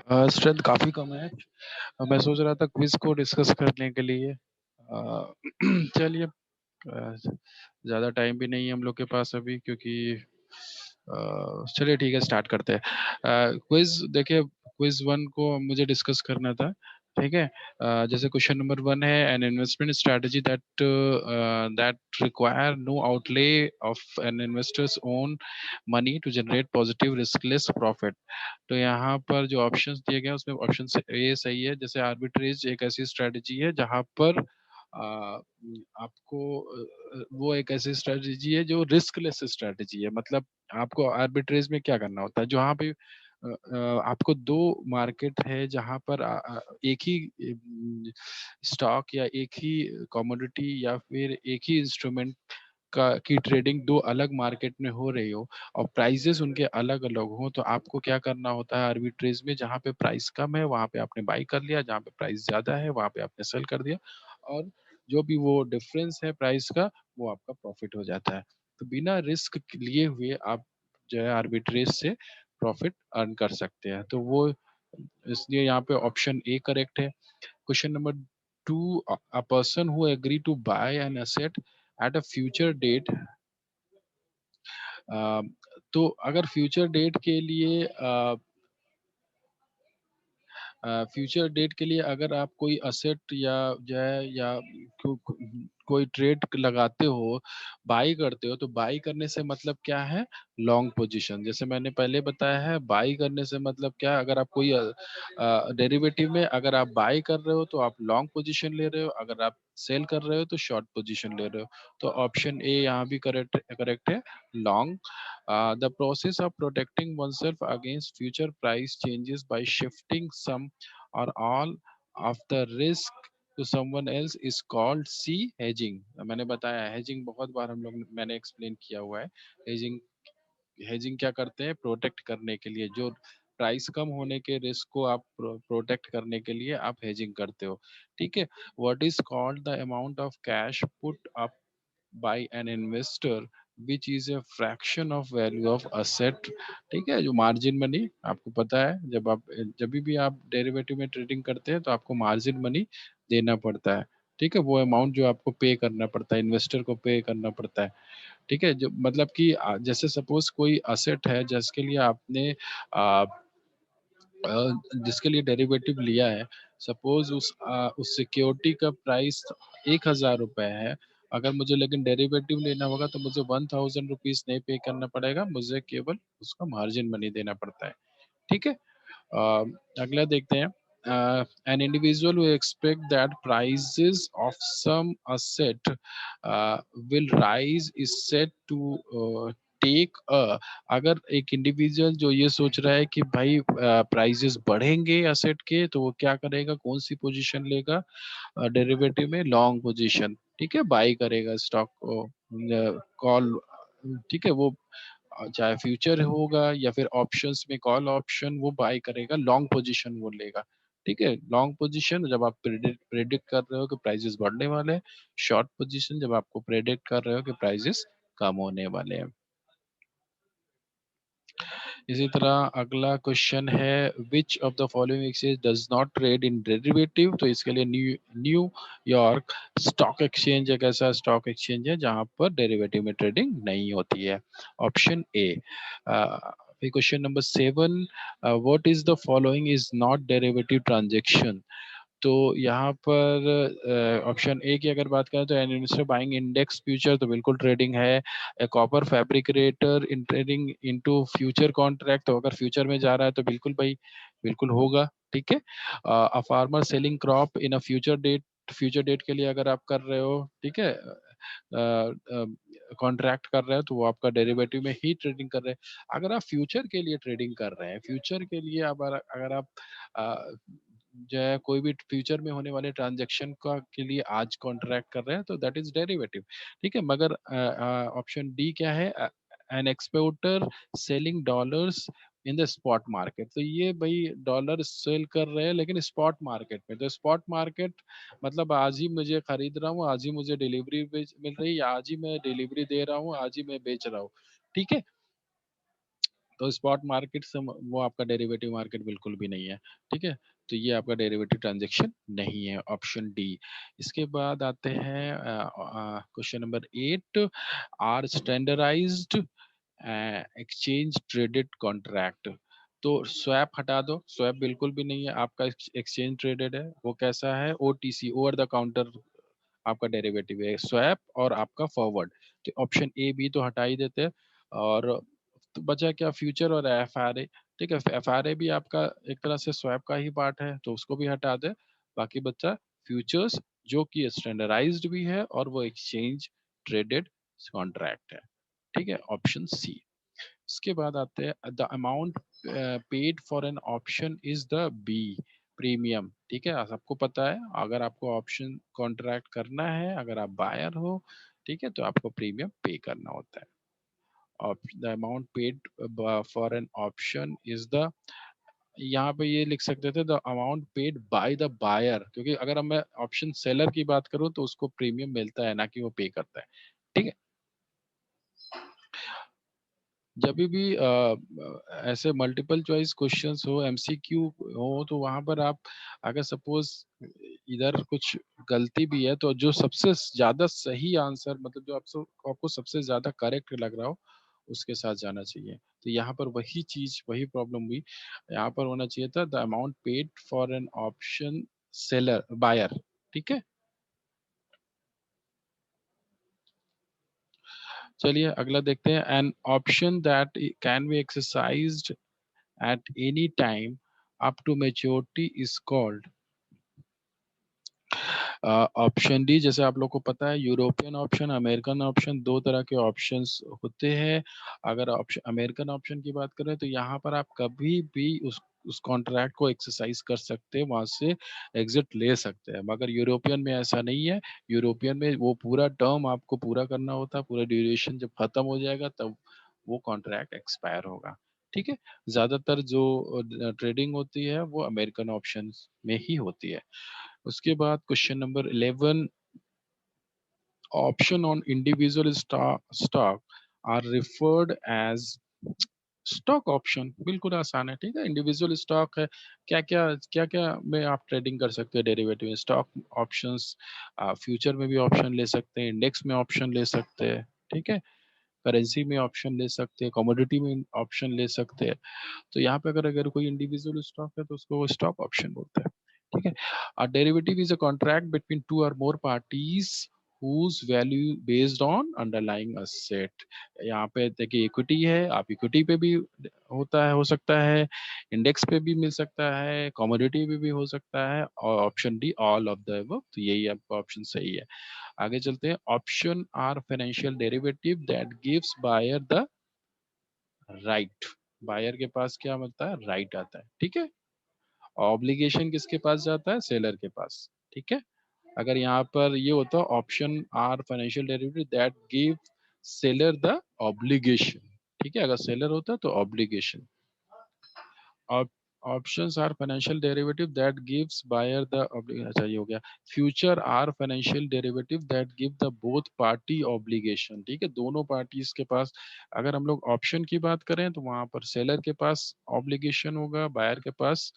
Strength काफी कम है। मैं सोच रहा था क्विज को डिस्कस करने के लिए। चलिए। ज्यादा टाइम भी नहीं है हम लोग के पास अभी, क्योंकि चलिए ठीक है, स्टार्ट करते हैं। क्विज देखिए, क्विज वन को मुझे डिस्कस करना था। ठीक है। जैसे क्वेश्चन नंबर वन है, an investment strategy that require no outlay of an investor's own money to generate positive riskless profit. तो यहाँ पर जो ऑप्शंस दिए गए हैं उसमें ऑप्शन ए सही है। जैसे आर्बिट्रेज एक ऐसी स्ट्रेटजी है जहाँ पर आपको वो एक ऐसी स्ट्रेटजी है जो रिस्कलेस स्ट्रेटजी है। मतलब आपको आर्बिट्रेज में क्या करना होता है, जहाँ पे आपको दो मार्केट है जहाँ पर एक ही स्टॉक या एक ही कमोडिटी या फिर एक ही इंस्ट्रूमेंट का की ट्रेडिंग दो अलग मार्केट में हो रही हो और प्राइजेस उनके अलग अलग हो, तो आपको क्या करना होता है आर्बिट्रेज में, जहाँ पे प्राइस कम है वहां पे आपने बाई कर लिया, जहाँ पे प्राइस ज्यादा है वहां पे आपने सेल कर दिया, और जो भी वो डिफरेंस है प्राइस का वो आपका प्रॉफिट हो जाता है। तो बिना रिस्क लिए हुए आप जो है आर्बिट्रेज से प्रॉफिट अर्न कर सकते हैं। तो वो इसलिए यहाँ पे ऑप्शन ए करेक्ट है। Question number two, a person who agree to buy an asset at a future date। तो अगर फ्यूचर डेट के लिए फ्यूचर डेट के लिए अगर आप कोई असेट या जो है या को, को, कोई ट्रेड लगाते हो, बाई करते हो, तो बाई करने से मतलब क्या है, लॉन्ग पोजीशन। जैसे मैंने पहले बताया है, बाई करने से मतलब क्या, अगर आप कोई डेरिवेटिव में अगर आप बाई कर रहे हो तो आप लॉन्ग पोजीशन ले रहे हो, अगर आप सेल कर रहे हो तो शॉर्ट पोजीशन ले रहे हो। तो ऑप्शन ए यहाँ भी करेक्ट करेक्ट है, long. The process of protecting oneself against future price changes by shifting some or all of the risk to someone else is called C hedging। मैंने बताया hedging बहुत बार हम लोग मैंने एक्सप्लेन किया हुआ है। hedging hedging क्या करते हैं, प्रोटेक्ट करने के लिए, जो प्राइस कम होने के रिस्क को आप प्रोटेक्ट करने के लिए आप हेजिंग करते हो। ठीक है। What is called the amount of cash put up by an investor which is a fraction of value of asset। ठीक है, जो मार्जिन मनी आपको पता है, जब भी आप डेरिवेटिव में ट्रेडिंग करते हैं तो आपको मार्जिन मनी देना पड़ता है। ठीक है, वो अमाउंट जो आपको पे करना पड़ता है, इन्वेस्टर को पे करना पड़ता है। ठीक है, जो मतलब कि जैसे सपोज कोई असेट है जिसके लिए आपने आ, जिसके लिए डेरिवेटिव लिया है, सपोज उस सिक्योरिटी का प्राइस 1,000 रुपए है। अगर मुझे लेकिन डेरिवेटिव लेना होगा तो मुझे 1,000 रुपीज नहीं पे करना पड़ेगा, मुझे केवल उसका मार्जिन मनी देना पड़ता है। ठीक है। अगला देखते हैं। An individual who expect that prices of some asset will rise is said to take a। अगर एक इंडिविजुअल जो ये सोच रहा है कि भाई प्राइजेस बढ़ेंगे असेट के, तो वो क्या करेगा, कौन सी पोजीशन लेगा डेरिवेटिव में, लॉन्ग पोजीशन। ठीक है, बाई करेगा स्टॉक को, कॉल। ठीक है, वो चाहे फ्यूचर होगा या फिर ऑप्शंस में कॉल ऑप्शन, वो बाय करेगा, लॉन्ग पोजीशन वो लेगा। ठीक है, लॉन्ग पोजीशन जब आप प्रेडिक्ट कर रहे हो कि प्राइसेस बढ़ने वाले हैं, शॉर्ट पोजीशन जब आपको प्रेडिक्ट कर रहे हो कि प्राइसेस कम होने वाले हैं। इसी तरह अगला क्वेश्चन है, विच of the following exchange does not trade in derivative. तो इसके लिए न्यूयॉर्क स्टॉक एक्सचेंज एक ऐसा स्टॉक एक्सचेंज है जहां पर डेरिवेटिव में ट्रेडिंग नहीं होती है। Option A. Question number 7, what is the following is not derivative transaction. तो यहाँ पर ऑप्शन ए की अगर बात करें तो an investor buying index future, तो बिल्कुल ट्रेडिंग है। Copper fabricator in trading into future contract, तो अगर फ्यूचर में जा रहा है तो बिल्कुल भाई बिल्कुल होगा। ठीक है। A farmer selling crop in a future date के लिए अगर आप कर रहे हो, ठीक है, कॉन्ट्रैक्ट कर रहे हो, तो वो आपका डेरिवेटिव में ही ट्रेडिंग कर रहे हैं। अगर आप फ्यूचर के लिए ट्रेडिंग कर रहे हैं, फ्यूचर के लिए अगर आप जो है कोई भी फ्यूचर में होने वाले ट्रांजेक्शन का के लिए आज कॉन्ट्रैक्ट कर रहे हैं, तो दैट इज डेरिवेटिव। ठीक है, मगर ऑप्शन डी क्या है, an exporter selling dollars in the spot market. तो ये भाई डॉलर सेल कर रहे हैं लेकिन स्पॉट मार्केट में। तो स्पॉट मार्केट मतलब आज ही मुझे खरीद रहा हूँ, आज ही मुझे डिलीवरी मिल रही है, आज ही मैं डिलीवरी दे रहा हूँ, आज ही मैं बेच रहा हूँ। ठीक है। तो स्पॉट मार्केट से वो आपका डेरिवेटिव मार्केट बिल्कुल भी नहीं है, ठीक है। तो ये आपका डेरिवेटिव ट्रांजैक्शन नहीं है, ऑप्शन डी। इसके बाद आते हैं question number 8, are standardised exchange traded contract. तो स्वैप हटा दो, स्वैप बिल्कुल भी नहीं है आपका, एक्सचेंज ट्रेडेड है। वो कैसा है, ओटीसी, ओवर द काउंटर आपका डेरिवेटिव है, स्वैप और आपका फॉरवर्ड। तो ऑप्शन ए बी तो हटा ही देते हैं। और तो बचा क्या, फ्यूचर और एफआरए। ठीक है, एफआरए भी आपका एक तरह से स्वैप का ही पार्ट है, तो उसको भी हटा दे। बाकी बचा फ्यूचर्स, जो कि स्टैंडर्डाइज्ड भी है और वो एक्सचेंज ट्रेडेड कॉन्ट्रैक्ट है। ठीक है, ऑप्शन सी। इसके बाद आते हैं, the amount paid for an option is the B, premium. ठीक है, सबको पता है, अगर आपको ऑप्शन कॉन्ट्रैक्ट करना है, अगर आप बायर हो, ठीक है, तो आपको प्रीमियम पे करना होता है। The amount paid for an option is the, यहाँ पे ये लिख सकते थे the amount paid by the buyer, क्योंकि अगर मैं ऑप्शन सेलर की बात करूँ तो उसको प्रीमियम मिलता है, ना कि वो पे करता है। ठीक है, जब भी ऐसे मल्टीपल चॉइस क्वेश्चंस हो, एमसीक्यू हो, तो वहां पर आप अगर सपोज इधर कुछ गलती भी है, तो जो सबसे ज्यादा सही आंसर, मतलब जो आपको आपको सबसे ज्यादा करेक्ट लग रहा हो, उसके साथ जाना चाहिए। तो यहाँ पर वही चीज, वही प्रॉब्लम हुई। यहाँ पर होना चाहिए था the amount paid for an option seller buyer. ठीक है, चलिए अगला देखते हैं। An option that can be exercised at any time up to maturity is called। Option D, जैसे आप लोग को पता है, यूरोपियन ऑप्शन, अमेरिकन ऑप्शन, दो तरह के ऑप्शंस होते हैं। अगर ऑप्शन अमेरिकन ऑप्शन की बात करें, तो यहाँ पर आप कभी भी उस कॉन्ट्रैक्ट को एक्सरसाइज कर सकते हैं, वहां से एग्जिट ले सकते हैं। मगर यूरोपियन में ऐसा नहीं है। यूरोपियन में वो पूरा टर्म आपको पूरा करना होता है, पूरा ड्यूरेशन जब खत्म हो जाएगा तब वो कॉन्ट्रैक्ट एक्सपायर होगा। ठीक है, ज्यादातर जो ट्रेडिंग होती है वो अमेरिकन ऑप्शन में ही होती है। उसके बाद question number 11, option on individual stock are referred as stock option. बिल्कुल आसान है, ठीक है, इंडिविजुअल स्टॉक है। क्या क्या क्या क्या में आप ट्रेडिंग कर सकते हैं डेरिवेटिव में, स्टॉक ऑप्शंस। फ्यूचर में भी ऑप्शन ले सकते हैं, इंडेक्स में ऑप्शन ले सकते हैं, ठीक है, करेंसी में ऑप्शन ले सकते हैं, कमोडिटी में ऑप्शन ले सकते हैं। तो यहाँ पे अगर अगर कोई इंडिविजुअल स्टॉक है तो उसको स्टॉक ऑप्शन बोलते हैं। ठीक है, a derivative is a contract between two और मोर parties whose value based on underlying asset। यहाँ पे देखिए इक्विटी है, आप इक्विटी पे भी होता है, हो सकता है, इंडेक्स पे भी मिल सकता है, कमोडिटी पे भी हो सकता है, और option D all of the above. तो यही आपका ऑप्शन सही है। आगे चलते हैं, option are financial derivative that gives buyer the right. Buyer के पास क्या मिलता है, राइट आता है। ठीक है, ऑब्लिगेशन किसके पास जाता है, सेलर के पास। ठीक है, अगर यहाँ पर ये होता option are financial derivative that give seller the obligation. ठीक है, अगर सेलर होता तो obligation. Options are financial derivative that gives buyer the, अच्छा ये हो गया। Future are financial derivative that give the both party obligation. ठीक है, दोनों पार्टीज के पास। अगर हम लोग ऑप्शन की बात करें तो वहां पर सेलर के पास ऑब्लिगेशन होगा, बायर के पास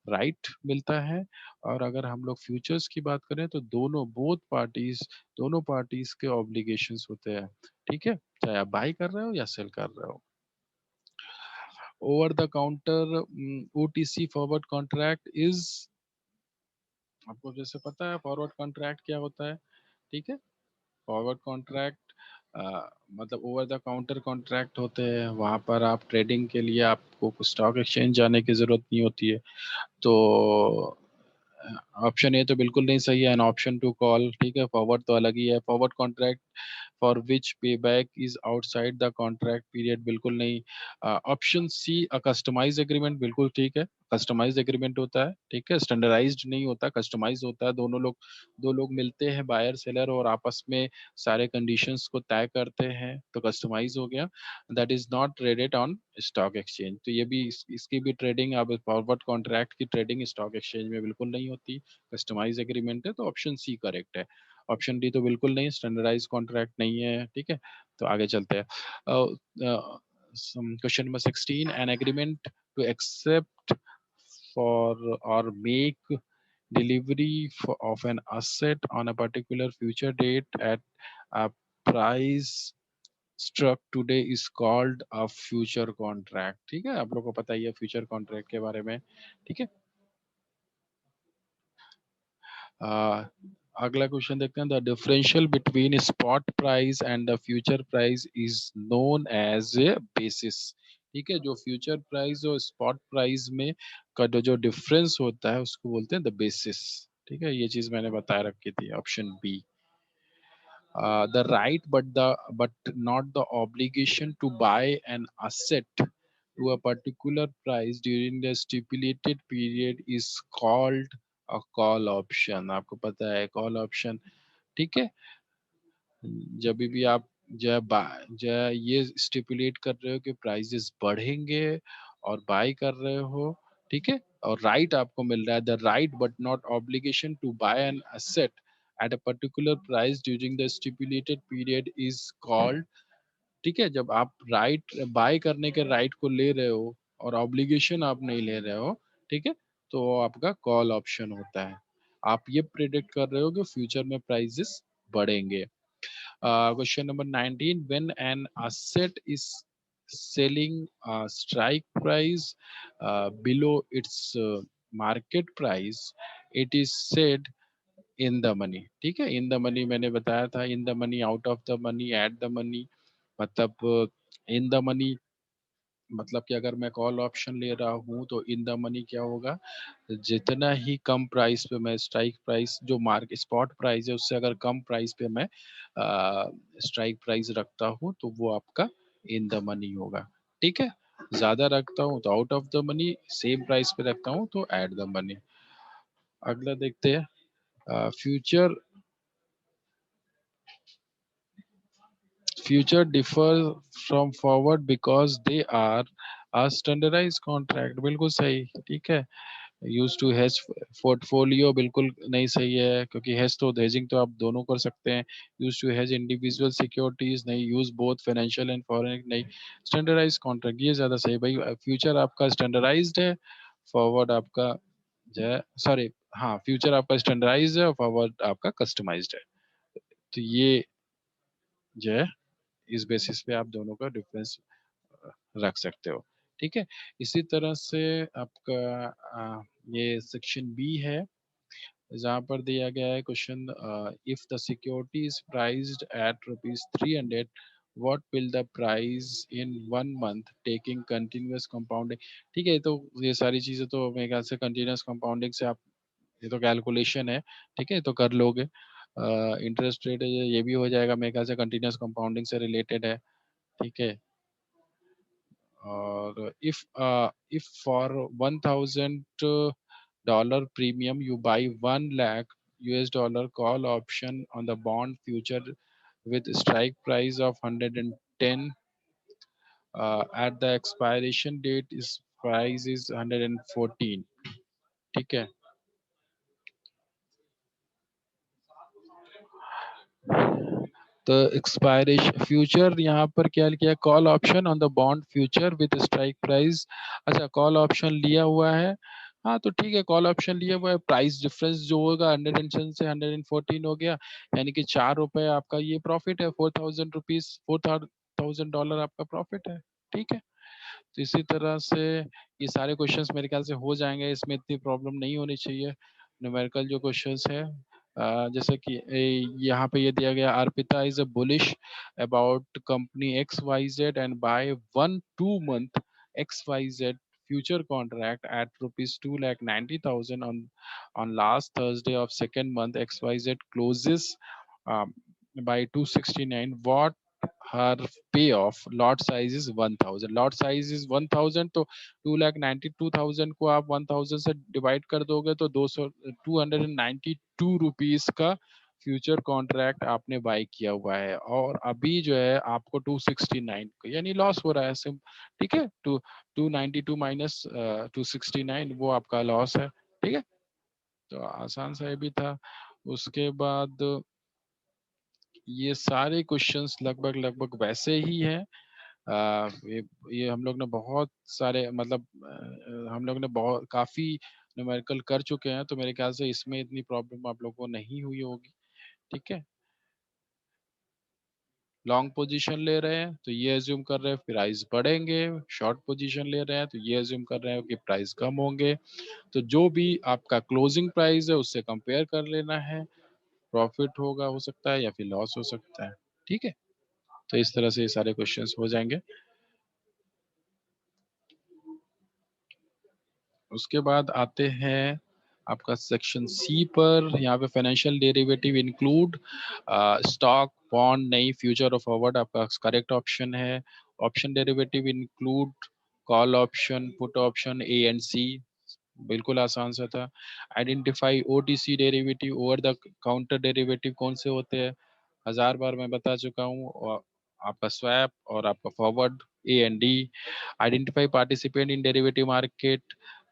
राइट मिलता है। और अगर हम लोग फ्यूचर्स की बात करें तो दोनों, बोथ पार्टीज, दोनों पार्टीज के ऑब्लिगेशंस होते हैं। ठीक है, चाहे आप बाई कर रहे हो या सेल कर रहे हो। Over the counter OTC forward contract is, आपको जैसे पता है फॉरवर्ड कॉन्ट्रैक्ट क्या होता है। ठीक है, फॉरवर्ड कॉन्ट्रैक्ट मतलब ओवर द काउंटर कॉन्ट्रैक्ट होते हैं, वहां पर आप ट्रेडिंग के लिए आपको स्टॉक एक्सचेंज जाने की जरूरत नहीं होती है। तो ऑप्शन ए तो बिल्कुल नहीं सही है, एंड ऑप्शन टू कॉल। ठीक है, फॉरवर्ड तो अलग ही है, फॉरवर्ड कॉन्ट्रैक्ट फॉर विच पे back is outside the contract period, बिल्कुल नहीं। ऑप्शन सी, अ कस्टमाइज एग्रीमेंट, बिल्कुल ठीक है, कस्टमाइज एग्रीमेंट होता है। ठीक है, स्टैंडर्डाइज्ड नहीं होता, कस्टमाइज होता है। दोनों लोग, दो लोग मिलते हैं, बायर सेलर, और आपस में सारे कंडीशंस को तय करते हैं, तो कस्टमाइज हो गया। That is not traded on stock exchange. तो ये भी इसकी भी ट्रेडिंग, अब फॉरवर्ड कॉन्ट्रैक्ट की ट्रेडिंग स्टॉक एक्सचेंज में बिल्कुल नहीं होती, कस्टमाइज एग्रीमेंट है। तो ऑप्शन सी करेक्ट है। ऑप्शन डी तो बिल्कुल नहीं, स्टैंडर्डाइज कॉन्ट्रैक्ट नहीं है। ठीक है, तो आगे चलते हैं। Question number 16, an agreement to accept for or make delivery of an asset on a particular future date at a price struck today is called a future contract. ठीक है, आप लोग को पता ही है फ्यूचर कॉन्ट्रैक्ट के बारे में. ठीक है. अगला क्वेश्चन देखते हैं. The differential between spot price and the future price is known as a basis. ठीक है, जो फ्यूचर प्राइस और स्पॉट प्राइस में का जो डिफरेंस होता है उसको बोलते हैं द बेसिस. ठीक है, ये चीज मैंने बताया रखी थी. Option B. The right but not the obligation to buy an asset to a particular price during the stipulated period is called a call option. आपको पता है call option. ठीक है, जब भी आप जब ये स्टिपुलेट कर रहे हो कि प्राइसेस बढ़ेंगे और बाय कर रहे हो. ठीक है, और राइट आपको मिल रहा है. The right but not obligation to buy an asset at a particular price during the stipulated period is called. ठीक है, जब आप राइट बाय करने के राइट को ले रहे हो और ऑब्लिगेशन आप नहीं ले रहे हो. ठीक है, तो वो आपका कॉल ऑप्शन होता है. आप ये प्रिडिक्ट कर रहे हो कि फ्यूचर में प्राइसेस बढ़ेंगे. Question number 19. When an asset is selling strike price below its market price, it is said in the money. ठीक है, in the money मैंने बताया था. in the money, out of the money, at the money. मतलब in the money मतलब कि अगर मैं कॉल ऑप्शन ले रहा हूँ तो इन द मनी क्या होगा, जितना ही कम प्राइस पे मैं स्ट्राइक प्राइस जो मार्केट स्पॉट प्राइस है उससे अगर कम प्राइस पे मैं स्ट्राइक प्राइस रखता हूँ तो वो आपका इन द मनी होगा. ठीक है, ज्यादा रखता हूँ तो out of the money, same price पे रखता हूँ तो एट द मनी. अगला देखते हैं. Future future differ from forward because they are a standardise contract. बिल्कुल सही. ठीक है, यूज टू हेज पोर्टफोलियो बिल्कुल नहीं सही है, क्योंकि हेज तो हेजिंग तो आप दोनों कर सकते हैं. Use to hedge individual securities नहीं. Use both financial and foreign नहीं. स्टैंडर्डाइज कॉन्ट्रैक्ट ये ज्यादा सही भाई. फ्यूचर आपका स्टैंडर्डाइज्ड है, फॉरवर्ड आपका जो है सॉरी हाँ फ्यूचर आपका स्टैंडर्डाइज्ड है और फॉरवर्ड आपका कस्टमाइज्ड है. तो ये जो है इस बेसिस पे आप दोनों का डिफरेंस रख सकते हो. ठीक है, इसी तरह से आपका ये सेक्शन बी है जहाँ पर दिया गया है question. If the security is priced eight ₹300, what will the price in 1 month taking continuous compounding. ठीक है, तो ये सारी चीजें तो मेरे ख्याल से कंटिन्यूअस कंपाउंडिंग से आप ये तो कैलकुलेशन है. ठीक है, तो कर लोगे. इंटरेस्ट रेट ये भी हो जाएगा मेरे ख्याल से कंटिन्यूअस कंपाउंडिंग से रिलेटेड है. ठीक है, और if for $1,000 premium you buy 1 lakh US dollar call option on the bond future with strike price of 110, at the expiration date is price is 114. ठीक है, तो एक्सपायरेशन फ्यूचर यहाँ पर क्या किया, call option on the bond future with strike price. अच्छा, call option लिया हुआ है. हाँ तो ठीक है, कॉल ऑप्शन लिया हुआ है. प्राइस डिफरेंस जो होगा 110 से 114 हो गया, यानी कि ₹4 आपका ये प्रॉफिट है. ₹4,000 $4,000 आपका प्रॉफिट है. ठीक है, तो इसी तरह से ये सारे क्वेश्चंस मेरे ख्याल से हो जाएंगे. इसमें इतनी प्रॉब्लम नहीं होनी चाहिए. न्यूमेरिकल जो क्वेश्चंस है जैसे कि यहाँ पे ये दिया गया, Arpita is a bullish about company X Y Z and buy 1-2 month XYZ future contract at ₹2,90,000 on last Thursday of second month. XYZ closes um, by 269. What her payoff lot size is 1,000. lot size is 1,000, तो 2,92,000 को आप 1,000 से divide कर दोगे तो 292 rupees का future contract आपने bye किया हुआ है. और अभी जो है आपको 269 यानी लॉस हो रहा है. सिम ठीक है, 292 माइनस 269 वो आपका लॉस है. ठीक है, तो आसान सा ये भी था. उसके बाद ये सारे क्वेश्चंस लगभग लगभग वैसे ही हैं ये हम लोग ने बहुत सारे मतलब हम लोग ने बहुत काफ़ी न्यूमेरिकल कर चुके हैं, तो मेरे ख्याल से इसमें इतनी प्रॉब्लम आप लोगों को नहीं हुई होगी। ठीक है? लॉन्ग पोजीशन ले रहे हैं तो ये अज्यूम कर रहे हैं प्राइस बढ़ेंगे, शॉर्ट पोजीशन ले रहे हैं तो ये अज्यूम कर रहे हैं कि प्राइस कम होंगे। तो जो भी आपका क्लोजिंग प्राइस है उससे कंपेयर कर लेना है, प्रॉफिट होगा हो सकता है या फिर लॉस हो सकता है। ठीक है? तो इस तरह से ये सारे क्वेश्चंस हो जाएंगे। उसके बाद आते हैं आपका सेक्शन सी पर। यहाँ पे financial derivative include stock, bond, नहीं, फ्यूचर और फॉरवर्ड आपका करेक्ट ऑप्शन है। Option derivative include call option, put option, A and C, बिल्कुल आसान सा था। Identify OTC derivative, over the counter derivative कौन से होते हैं, 1000 बार मैं बता चुका हूँ। और आपका स्वैप और आपका forward, A and D. Identify participant in derivative market,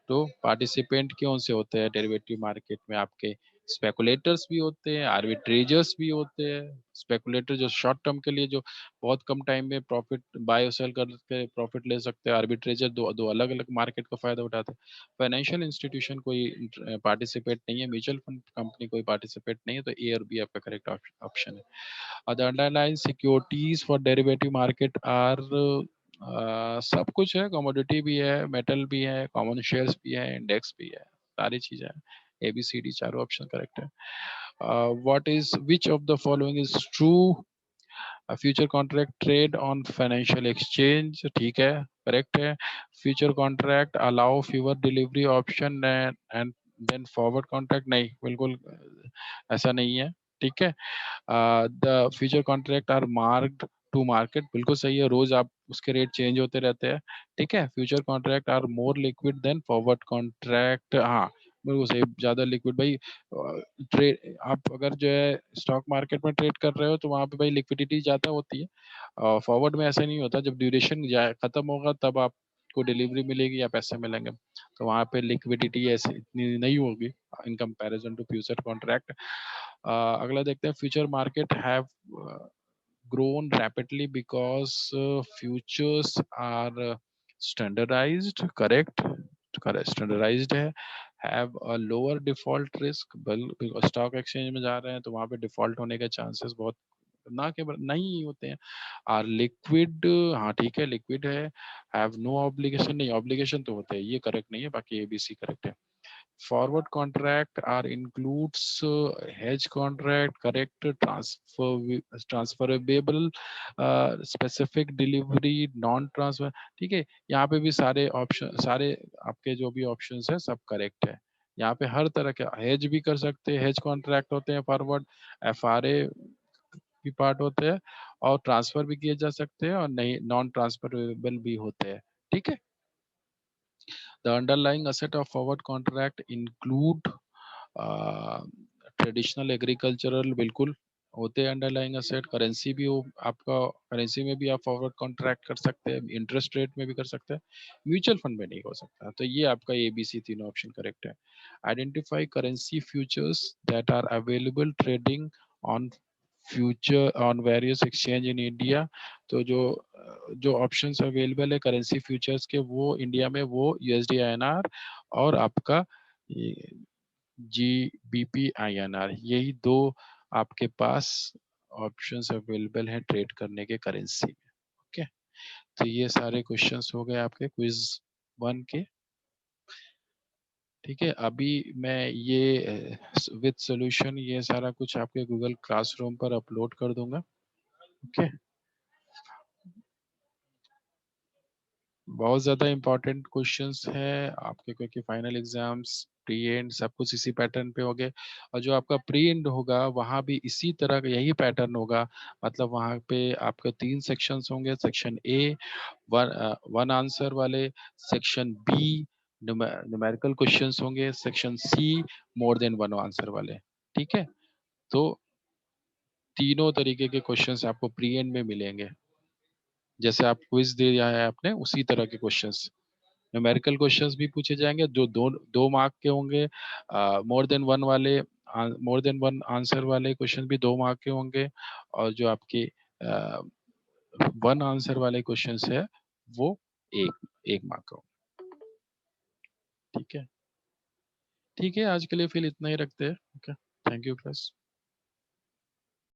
तो पार्टिसिपेंट कौन से होते हैं डेरिवेटिव मार्केट में, आपके स्पेकुलेटर्स भी होते हैं, आर्बिट्रेजर्स भी होते हैं। स्पेकुलेटर जो शॉर्ट टर्म के लिए जो बहुत कम टाइम में प्रॉफिट बाय और सेल करके प्रॉफिट ले सकते हैं, आर्बिट्रेजर दो दो अलग अलग मार्केट का फायदा उठाते हैं। फाइनेंशियल इंस्टीट्यूशन कोई पार्टिसिपेट नहीं है, म्यूचुअल फंड कंपनी कोई पार्टिसिपेट नहीं है, तो ए और बी आपका करेक्ट ऑप्शन है। The underlying securities for derivative market are सब कुछ है, कमोडिटी भी है, मेटल भी है, कॉमन शेयर्स भी है, इंडेक्स भी है, सारी चीजें हैं। ए बी सी डी चारों ऑप्शन करेक्ट है। What is which of the following is true, future contract trade on financial exchange, ठीक है, करेक्ट है। Future contract allow fewer delivery option and then forward contract, नहीं, बिल्कुल ऐसा नहीं है। ठीक है। The future contract are marked to market, बिल्कुल सही है, रोज आप उसके रेट चेंज होते रहते हैं। ठीक है। Future contract are more liquid than forward contract, हाँ बिल्कुल सही, ज्यादा लिक्विड भाई। ट्रेड आप अगर जो है स्टॉक मार्केट में ट्रेड कर रहे हो तो वहां पे भाई लिक्विडिटी ज्यादा होती है। फॉरवर्ड में ऐसा नहीं होता, जब ड्यूरेशन खत्म होगा तब आपको डिलीवरी मिलेगी या पैसे मिलेंगे, तो वहां पे लिक्विडिटी ऐसे इतनी नहीं होगी in comparison to future contract. अगला देखते हैं, future market have grown rapidly because futures are standardized, correct, correct, standardized है, have a lower default risk, because stock exchange में जा रहे हैं तो वहां पे डिफॉल्ट होने के चांसेस बहुत ना के नहीं होते हैं। आर लिक्विड, हाँ ठीक है, लिक्विड है। हैव नो ऑब्लिगेशन, नहीं, ऑब्लिगेशन तो होते हैं, ये करेक्ट नहीं है, बाकी एबीसी करेक्ट है। Forward contract are includes hedge contract, correct, transferable, specific delivery, non transfer, ठीक है। यहाँ पे भी सारे ऑप्शन, सारे आपके जो भी ऑप्शंस है सब करेक्ट है। यहाँ पे हर तरह के हेज भी कर सकते हैं, हेज कॉन्ट्रैक्ट होते हैं, फॉरवर्ड एफआरए भी पार्ट होते हैं, और ट्रांसफर भी किए जा सकते हैं, और नहीं, नॉन ट्रांसफरेबल भी होते हैं। ठीक है। The underlying asset of forward contract include traditional agricultural, बिल्कुल होते हैं अंडरलाइंग असेट। करेंसी भी हो आपका, करेंसी में भी आप फॉरवर्ड कॉन्ट्रैक्ट कर सकते हैं, इंटरेस्ट रेट में भी कर सकते हैं, म्यूचुअल फंड में नहीं हो सकता। तो ये आपका ए बी सी तीनों ऑप्शन करेक्ट है। Identify currency futures that are available trading on future on various exchange in India, तो जो ऑप्शंस अवेलेबल है करेंसी फ्यूचर्स के, वो इंडिया में वो यूएसडी आईएनआर और आपका जीबीपी आईएनआर, यही दो आपके पास ऑप्शंस अवेलेबल हैं ट्रेड करने के करेंसी में। ओके, तो ये सारे क्वेश्चंस हो गए आपके क्विज 1 के। ठीक है, अभी मैं ये विद सॉल्यूशन ये सारा कुछ आपके गूगल क्लासरूम पर अपलोड कर दूंगा। ओके, बहुत ज्यादा इंपॉर्टेंट क्वेश्चंस है आपके, क्योंकि फाइनल एग्जाम्स प्री एंड सब कुछ इसी पैटर्न पे होंगे, और जो आपका प्री एंड होगा वहां भी इसी तरह का यही पैटर्न होगा। मतलब वहां पे आपके 3 सेक्शंस होंगे, सेक्शन ए वन आंसर वाले, सेक्शन बी न्यूमेरिकल क्वेश्चंस होंगे, section C more than one answer वाले। ठीक है, तो तीनों तरीके के क्वेश्चंस आपको प्री एंड में मिलेंगे, जैसे आप क्विज दिया है आपने उसी तरह के क्वेश्चंस। न्यूमेरिकल क्वेश्चंस भी पूछे जाएंगे जो दो दो मार्क के होंगे, मोर देन वन वाले, मोर देन वन आंसर वाले क्वेश्चन भी 2 मार्क के होंगे, और जो आपके वन आंसर वाले क्वेश्चंस है वो एक एक मार्क का होगा। ठीक है, ठीक है, आज के लिए फिर इतना ही रखते हैं। Okay, thank you class.